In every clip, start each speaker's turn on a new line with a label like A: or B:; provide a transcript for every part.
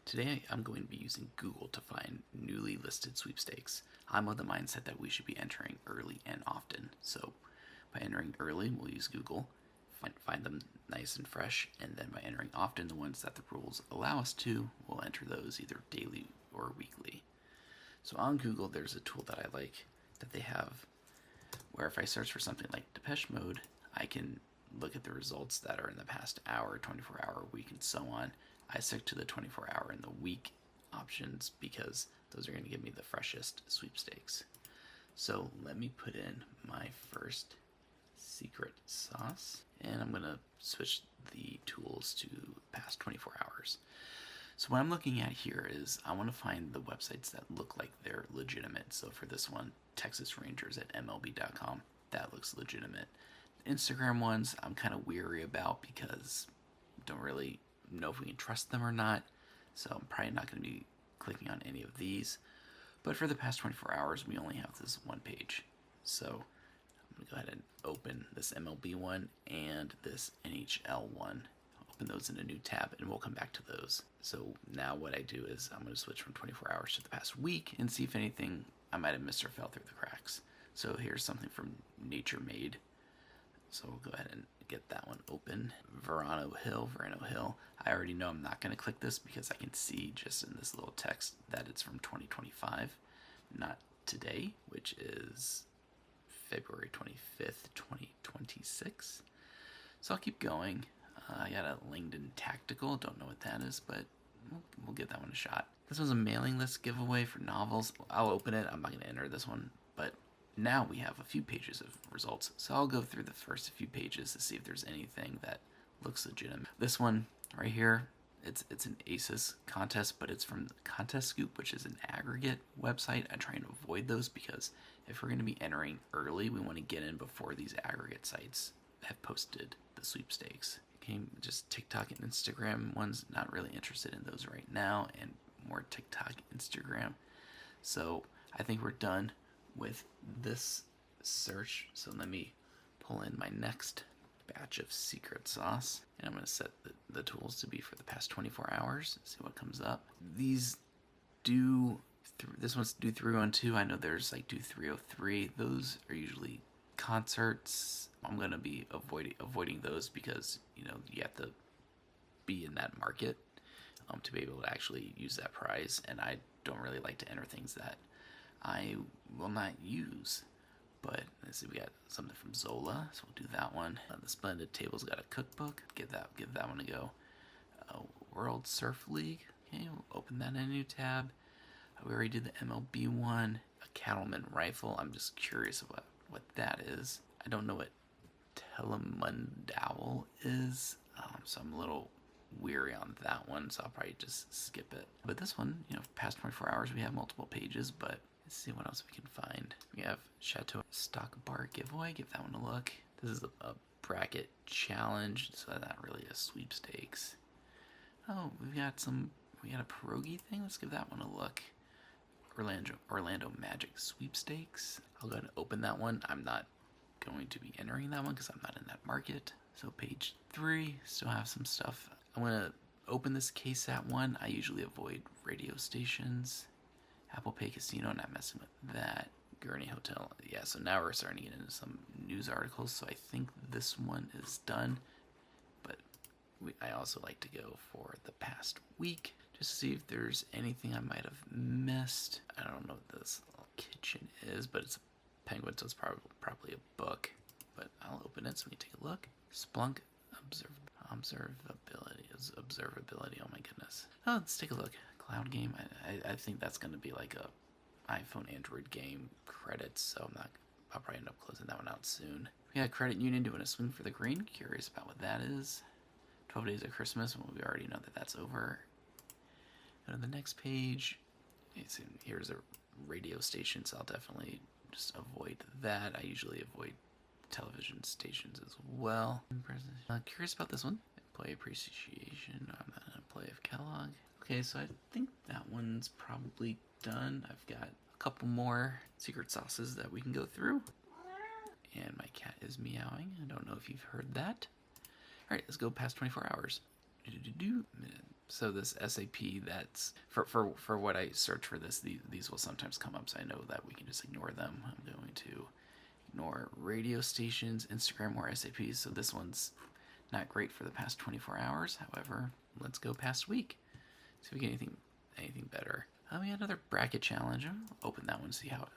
A: Today I'm going to be using Google to find newly listed sweepstakes. I'm of the mindset that we should be entering early and often. So by entering early, we'll use Google, find them nice and fresh, and then by entering often, the ones that the rules allow us to, we'll enter those either daily or weekly. So on Google, there's a tool that I like that they have where if I search for something like Depeche Mode, I can look at the results that are in the past hour, 24-hour, week, and so on. I stick to the 24-hour and the week options because those are going to give me the freshest sweepstakes. So let me put in my first secret sauce, and I'm going to switch the tools to past 24 hours. So what I'm looking at here is I want to find the websites that look like they're legitimate. So for this one, Texas Rangers at MLB.com, that looks legitimate. Instagram ones I'm kind of weary about because I don't really know if we can trust them or not. So I'm probably not going to be clicking on any of these. But for the past 24 hours, we only have this one page. So I'm going to go ahead and open this MLB one and this NHL one. Open those in a new tab and we'll come back to those. So now what I do is I'm going to switch from 24 hours to the past week and see if anything I might have missed or fell through the cracks. So here's something from Nature Made. So we'll go ahead and get that one open. Verano Hill. I already know I'm not going to click this because I can see just in this little text that it's from 2025, not today, which is February 25th, 2026. So I'll keep going. I got a Langdon Tactical. Don't know what that is, but we'll give that one a shot. This one's a mailing list giveaway for novels. I'll open it. I'm not going to enter this one, but now we have a few pages of results. So I'll go through the first few pages to see if there's anything that looks legitimate. This one right here, it's an ACES contest, but it's from Contest Scoop, which is an aggregate website. I try and avoid those because if we're going to be entering early, we want to get in before these aggregate sites have posted the sweepstakes. Okay, just TikTok and Instagram ones, not really interested in those right now, and more TikTok, Instagram. So I think we're done with this search. So let me pull in my next batch of secret sauce, and I'm going to set the tools to be for the past 24 hours. See what comes up. These do, this one's do 312. I know there's like do 303. Those are usually concerts. I'm going to be avoiding those because, you know, you have to be in that market to be able to actually use that prize, and I don't really like to enter things that I will not use. But let's see, we got something from Zola, so we'll do that one. The Splendid Table's got a cookbook. Give that one a go. World Surf League. Okay, we'll open that in a new tab. We already did the MLB one. A Cattleman Rifle. I'm just curious about what that is. I don't know what Telemundowl is, so I'm a little weary on that one, so I'll probably just skip it. But this one, you know, past 24 hours, we have multiple pages, but let's see what else we can find. We have Chateau Stock Bar Giveaway. Give that one a look. This is a bracket challenge, so not really a sweepstakes. Oh, we got a pierogi thing. Let's give that one a look. Orlando Magic Sweepstakes. I'll go ahead and open that one. I'm not going to be entering that one because I'm not in that market. So page 3, still have some stuff. I'm going to open this KSAT one. I usually avoid radio stations. Apple Pay Casino, not messing with that. Gurney Hotel. Yeah, so now we're starting to get into some news articles, so I think this one is done. But I also like to go for the past week, just to see if there's anything I might have missed. I don't know what this little kitchen is, but it's a penguin, so it's probably a book. But I'll open it so we can take a look. Splunk observability. Oh my goodness. Oh, let's take a look. Cloud game. I think that's going to be like a iPhone Android game credits, so I'll probably end up closing that one out soon. We got Credit Union doing a swing for the green. Curious about what that is. 12 Days of Christmas. Well, we already know that that's over. Go to the next page. Here's a radio station, so I'll definitely just avoid that. I usually avoid television stations as well. Curious about this one. Employee appreciation. I'm not an employee of Kellogg. Okay, so I think that one's probably done. I've got a couple more secret sauces that we can go through. And my cat is meowing. I don't know if you've heard that. Alright, let's go past 24 hours. So this SAP, that's for what I search for this, these will sometimes come up, so I know that we can just ignore them. I'm going to ignore radio stations, Instagram, or SAPs. So this one's not great for the past 24 hours. However, let's go past week. See if we get anything better. We got another bracket challenge. I'll open that one, see how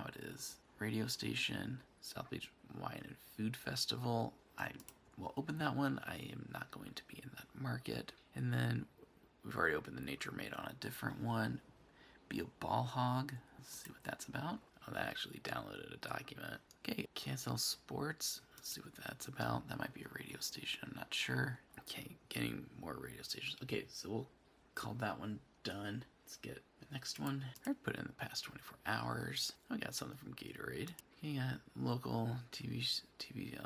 A: it is. Radio station, South Beach Wine and Food Festival. I will open that one. I am not going to be in that market. And then we've already opened the Nature Made on a different one. Be a Ball Hog. Let's see what that's about. Oh, that actually downloaded a document. Okay, KSL Sports. Let's see what that's about. That might be a radio station. I'm not sure. Okay, getting more radio stations. Okay, so we'll call that one done. Let's get the next one. I put in the past 24 hours. I got something from Gatorade. Okay, got local TV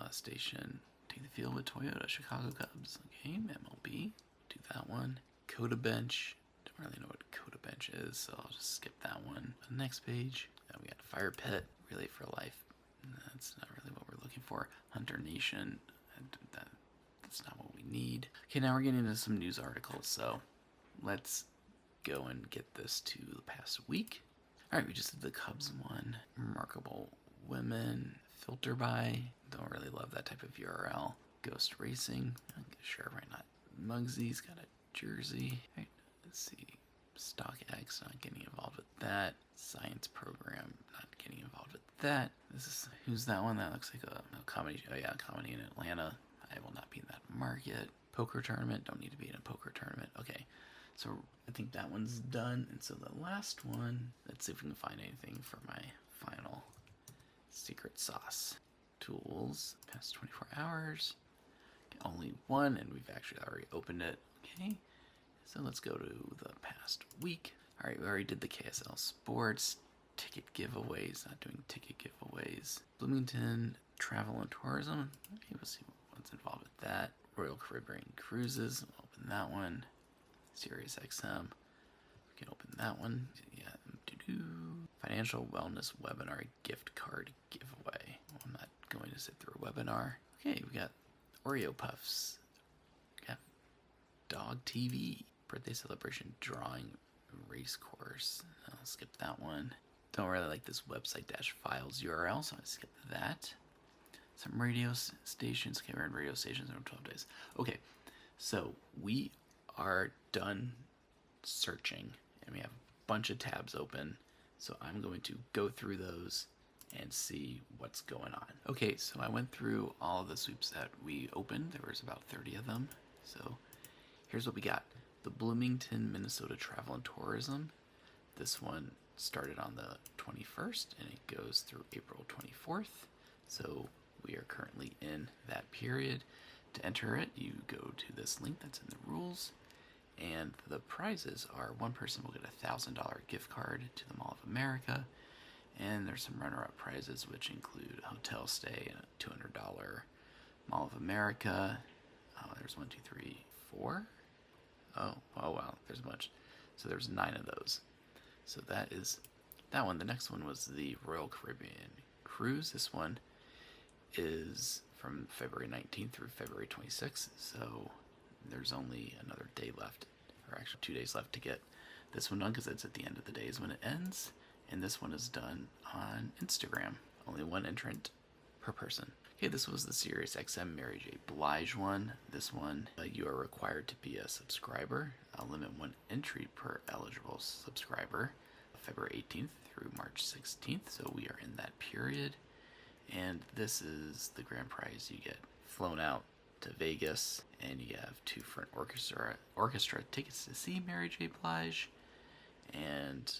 A: station. Take the field with Toyota, Chicago Cubs. Okay, MLB. Do that one. Coda Bench. Don't really know what Coda Bench is, so I'll just skip that one. The next page. Then we got Fire Pit. Relay for Life. That's not really what we're looking for. Hunter Nation. That's not what we need. Okay, now we're getting into some news articles, so let's go and get this to the past week. Alright, we just did the Cubs one. Remarkable Women. Filter by. Don't really love that type of URL. Ghost Racing. Sure, why not? Mugsy's got a jersey. Right, let's see. StockX, not getting involved with that. Science Program, not getting involved with that. Who's that one? That looks like a comedy. Oh yeah, comedy in Atlanta. I will not be in that market. Poker tournament, don't need to be in a poker tournament. Okay, so I think that one's done. And so the last one, let's see if we can find anything for my final secret sauce. Tools, past 24 hours. Only one, and we've actually already opened it. Okay, so let's go to the past week. All right, we already did the KSL Sports. Ticket giveaways, not doing ticket giveaways. Bloomington Travel and Tourism. Okay, we'll see what's involved with that. Royal Caribbean Cruises, we'll open that one. Sirius XM, we can open that one. Yeah, Financial Wellness Webinar Gift Card Giveaway. Well, I'm not going to sit through a webinar. Okay, we got Oreo Puffs. We got Dog TV. Birthday Celebration Drawing Race Course. I'll skip that one. Don't really like this website -files URL, so I skip that. Some radio stations. Okay, we're in radio stations in 12 days. Okay, so we are done searching, and we have a bunch of tabs open. So I'm going to go through those and see what's going on. Okay, so I went through all of the sweeps that we opened. There was about 30 of them. So here's what we got. The Bloomington, Minnesota Travel and Tourism. This one started on the 21st, and it goes through April 24th. So we are currently in that period. To enter it, you go to this link that's in the rules. And the prizes are one person will get a $1,000 gift card to the Mall of America. And there's some runner-up prizes, which include a hotel stay and a $200 Mall of America. There's 1, 2, 3, 4. Oh wow, there's a bunch. So there's 9 of those. So that is that one. The next one was the Royal Caribbean Cruise. This one is from February 19th through February 26th. So there's only another day left, or actually 2 days left to get this one done, because it's at the end of the days when it ends. And this one is done on Instagram. Only one entrant per person. Okay, this was the Sirius XM Mary J. Blige one. This one, you are required to be a subscriber. I'll limit 1 entry per eligible subscriber. February 18th through March 16th, so we are in that period. And this is the grand prize. You get flown out to Vegas, and you have 2 for an orchestra tickets to see Mary J. Blige, and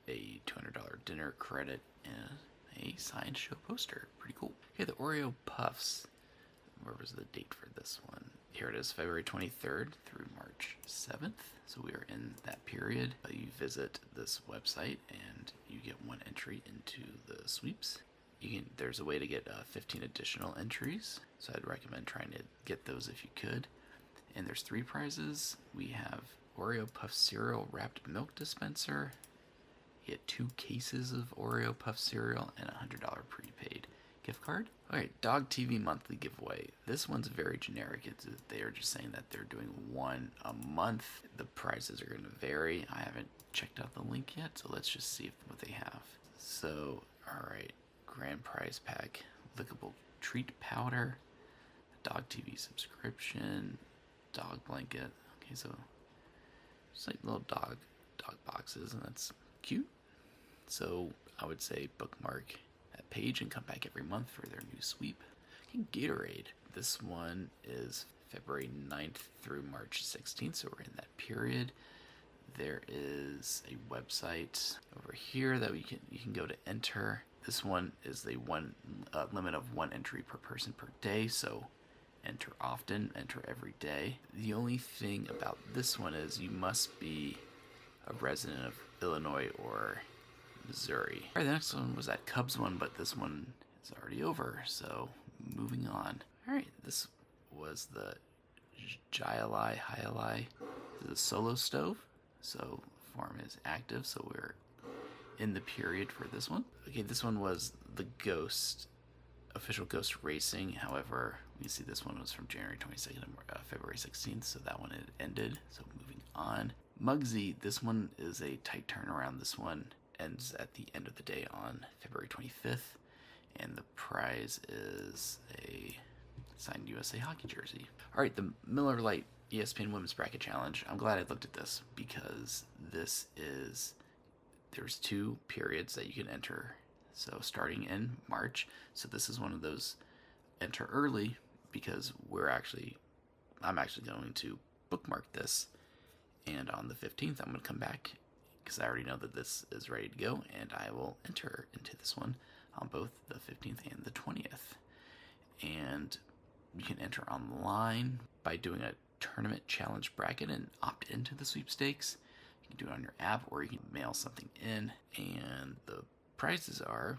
A: a $200 dinner credit and a signed show poster. Pretty cool. Okay, the Oreo Puffs. Where was the date for this one? Here it is, February 23rd through March 7th. So we are in that period. You visit this website and you get 1 entry into the sweeps. There's a way to get 15 additional entries. So I'd recommend trying to get those if you could. And there's 3 prizes. We have Oreo Puff cereal wrapped milk dispenser. You get 2 cases of Oreo Puff cereal and a $100 prepaid gift card. Alright, Dog TV monthly giveaway. This one's very generic. They are just saying that they're doing one a month. The prices are going to vary. I haven't checked out the link yet, so let's just see what they have. So, alright, grand prize pack, lickable treat powder, Dog TV subscription, dog blanket. Okay, so it's like little dog boxes, and that's cute. So I would say bookmark that page and come back every month for their new sweep. Okay, Gatorade. This one is February 9th through March 16th, so we're in that period. There is a website over here that you can go to enter. This one is the limit of one entry per person per day, so enter often, enter every day. The only thing about this one is you must be a resident of Illinois or Missouri. Alright, the next one was that Cubs one, but this one is already over, so moving on. Alright, this was the Hyali, the solo stove. So form is active, so we're in the period for this one. Okay, this one was the Ghost, official Ghost Racing. However, we see this one was from January 22nd to February 16th, so that one had ended. So moving on. Mugsy, this one is a tight turnaround. This one ends at the end of the day on February 25th, and the prize is a signed USA Hockey jersey. All right, the Miller Lite ESPN Women's Bracket Challenge. I'm glad I looked at this because there's 2 periods that you can enter. So starting in March, so this is one of those enter early because I'm actually going to bookmark this, and on the 15th I'm going to come back because I already know that this is ready to go, and I will enter into this one on both the 15th and the 20th. And you can enter online by doing a tournament challenge bracket and opt into the sweepstakes. You can do it on your app, or you can mail something in, and the prizes are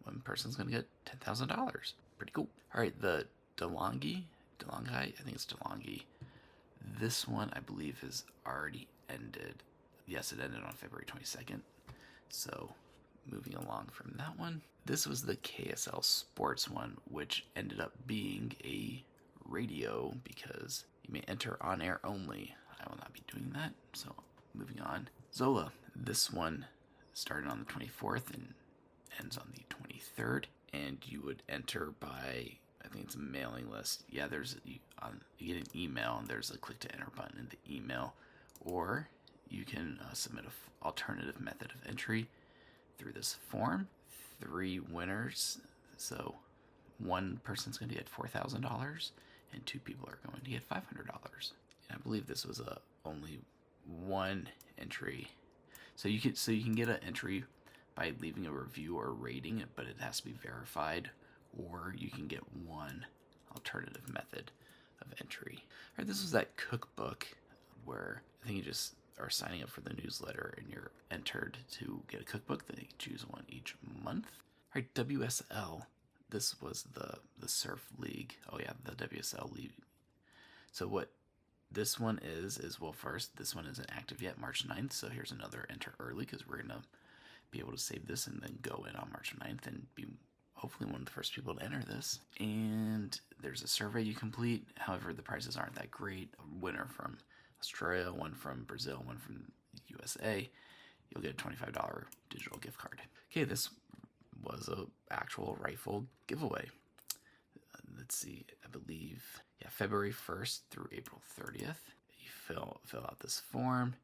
A: one person's going to get $10,000. Pretty cool. All right, the DeLonghi, I think it's DeLonghi. This one, I believe, has already ended. Yes, it ended on February 22nd. So, moving along from that one. This was the KSL Sports one, which ended up being a radio because you may enter on air only. I will not be doing that. So, moving on. Zola. This one started on the 24th and ends on the 23rd. And you would enter by, I think it's a mailing list. Yeah, you get an email, and there's a click to enter button in the email. Or you can submit an alternative method of entry through this form. 3 winners, so one person's going to get $4,000, and 2 people are going to get $500. And I believe this was only one entry, so you can get an entry by leaving a review or rating it, but it has to be verified, or you can get one alternative method of entry. All right, this was that cookbook where I think you just are signing up for the newsletter and you're entered to get a cookbook. They choose one each month. All right, WSL. This was the surf league. Oh yeah, the WSL league. So what this one is well, first, this one isn't active yet, March 9th. So here's another enter early because we're gonna be able to save this and then go in on March 9th and be hopefully one of the first people to enter this. And there's a survey you complete. However, the prices aren't that great. A winner from Australia, one from Brazil, one from USA, you'll get a $25 digital gift card. Okay, this was a actual rifle giveaway. Let's see, I believe, February 1st through April 30th. You fill out this form,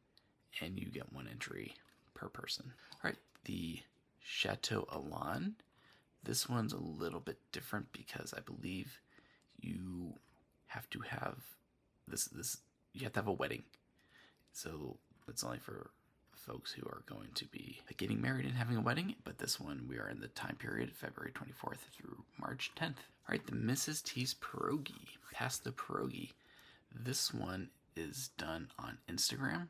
A: and you get 1 entry per person. All right, the Chateau Elan. This one's a little bit different because I believe you have to have this. You have to have a wedding, so it's only for folks who are going to be getting married and having a wedding. But this one, we are in the time period February 24th through March 10th. All right, the Mrs. T's Pierogi, Pass the Pierogi. This one is done on Instagram,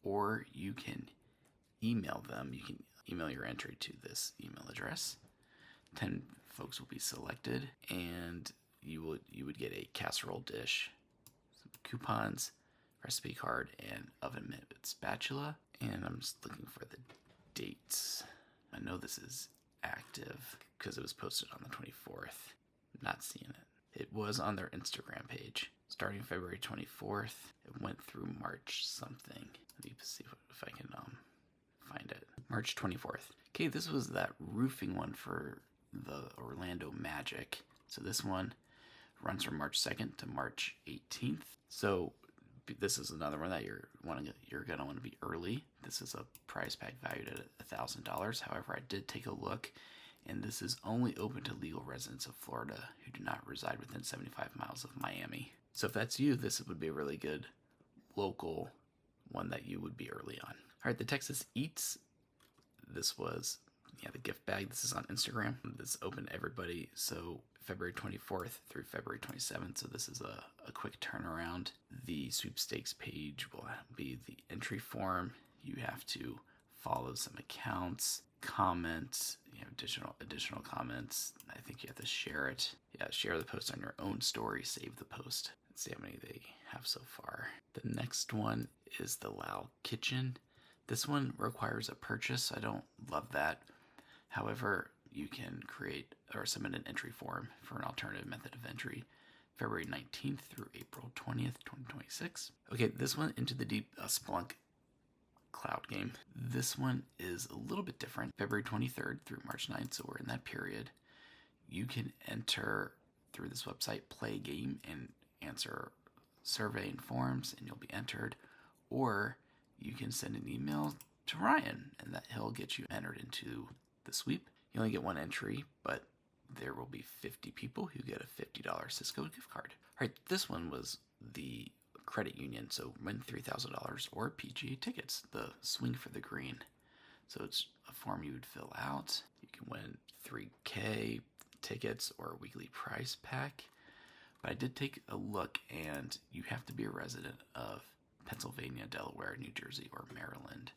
A: or you can email them. You can email your entry to this email address. 10 folks will be selected, and you would get a casserole dish, some coupons, recipe card, and oven mitt spatula. And I'm just looking for the dates. I know this is active. because it was posted on the 24th. Not seeing it. It was on their Instagram page. Starting February 24th, it went through March something. Let me see if I can find it. March 24th. Okay, this was that roofing one for the Orlando Magic. So this one runs from March 2nd to March 18th. So this is another one that you're gonna want to be early. This is a prize pack valued at $1,000. However, I did take a look, and this is only open to legal residents of Florida who do not reside within 75 miles of Miami. So if that's you, this would be a really good local one that you would be early on. All right, the Texas Eats. This was the gift bag. This is on Instagram. This is open to everybody. So February 24th through February 27th. So this is a quick turnaround. The sweepstakes page will be the entry form. You have to follow some accounts, comment, additional comments. I think you have to share it. Yeah, share the post on your own story, save the post. Let's see how many they have so far. The next one is the Lao Kitchen. This one requires a purchase. I don't love that. However, you can create or submit an entry form for an alternative method of entry. February 19th through April 20th, 2026. Okay, this one, Into the Deep, Splunk cloud game. This one is a little bit different. February 23rd through March 9th, so we're in that period. You can enter through this website, play a game, and answer survey and forms, and you'll be entered. Or you can send an email to Ryan, and that he'll get you entered into the sweep. You only get one entry, but there will be 50 people who get a $50 Cisco gift card. All right, this one was the credit union, so win $3,000 or PGA tickets, the Swing for the Green. So it's a form you would fill out. You can win 3K tickets or a weekly prize pack. But I did take a look, and you have to be a resident of Pennsylvania, Delaware, New Jersey, or Maryland.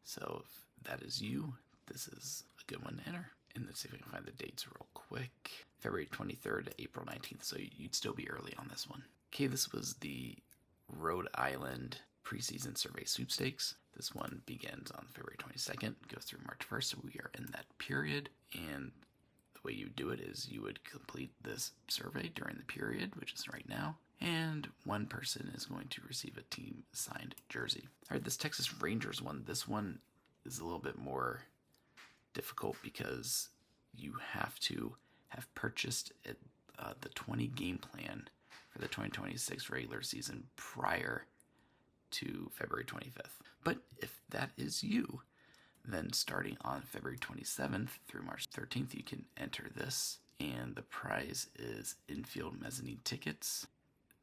A: So if that is you, this is a good one to enter. And let's see if I can find the dates real quick. February 23rd to April 19th, so you'd still be early on this one. Okay, this was the Rhode Island preseason survey sweepstakes. This one begins on February 22nd, goes through March 1st, so we are in that period. And the way you do it is you would complete this survey during the period, which is right now, and one person is going to receive a team signed jersey. All right, this Texas Rangers one, this one is a little bit more difficult because you have to have purchased the 20 game plan for the 2026 regular season prior to February 25th. But if that is you, then starting on February 27th through March 13th, you can enter this, and the prize is infield mezzanine tickets.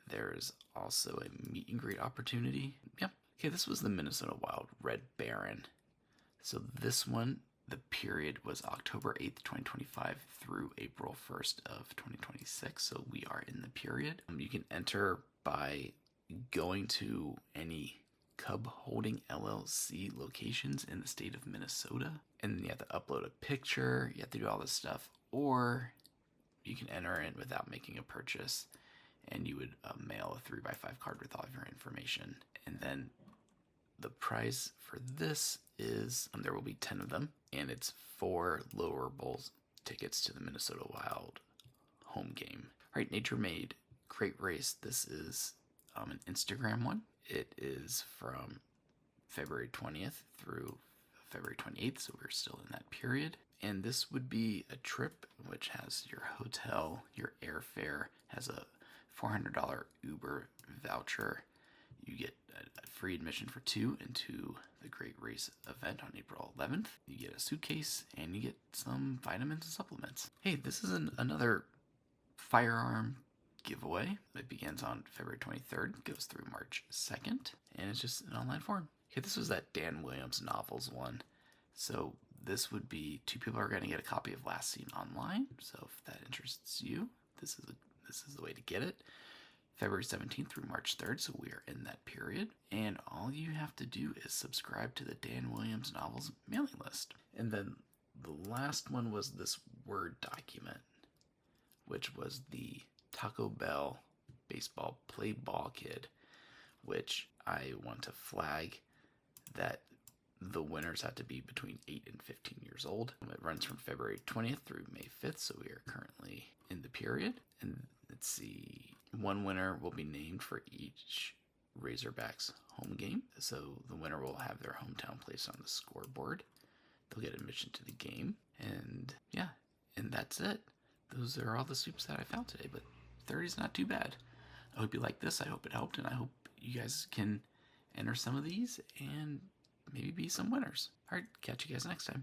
A: There's also a meet and greet opportunity. Yep. Okay, this was the Minnesota Wild Red Baron. So this one, the period was October 8th, 2025 through April 1st of 2026. So we are in the period. You can enter by going to any Cub Holding LLC locations in the state of Minnesota. And then you have to upload a picture. You have to do all this stuff. Or you can enter in without making a purchase. And you would mail a 3x5 card with all of your information. And then the prize for this is, there will be 10 of them, and it's 4 lower bowl tickets to the Minnesota Wild home game. All right, Nature Made Great Race. This is an Instagram one. It is from February 20th through February 28th, so we're still in that period. And this would be a trip which has your hotel, your airfare, has a $400 Uber voucher. You get a free admission for 2 into the Great Race event on April 11th. You get a suitcase, and you get some vitamins and supplements. Hey, this is another firearm giveaway. It begins on February 23rd, goes through March 2nd, and it's just an online form. Okay, this was that Dan Williams novels one. So this would be 2 people are going to get a copy of Last Seen Online. So if that interests you, this is the way to get it. February 17th through March 3rd, so we are in that period. And all you have to do is subscribe to the Dan Williams Novels mailing list. And then the last one was this Word document, which was the Taco Bell baseball play ball kid, which I want to flag that the winners have to be between 8 and 15 years old. It runs from February 20th through May 5th, so we are currently in the period. And let's see, one winner will be named for each Razorbacks home game. So the winner will have their hometown placed on the scoreboard. They'll get admission to the game. And yeah, and that's it. Those are all the sweeps that I found today, but 30 is not too bad. I hope you like this. I hope it helped, and I hope you guys can enter some of these and maybe be some winners. All right, catch you guys next time.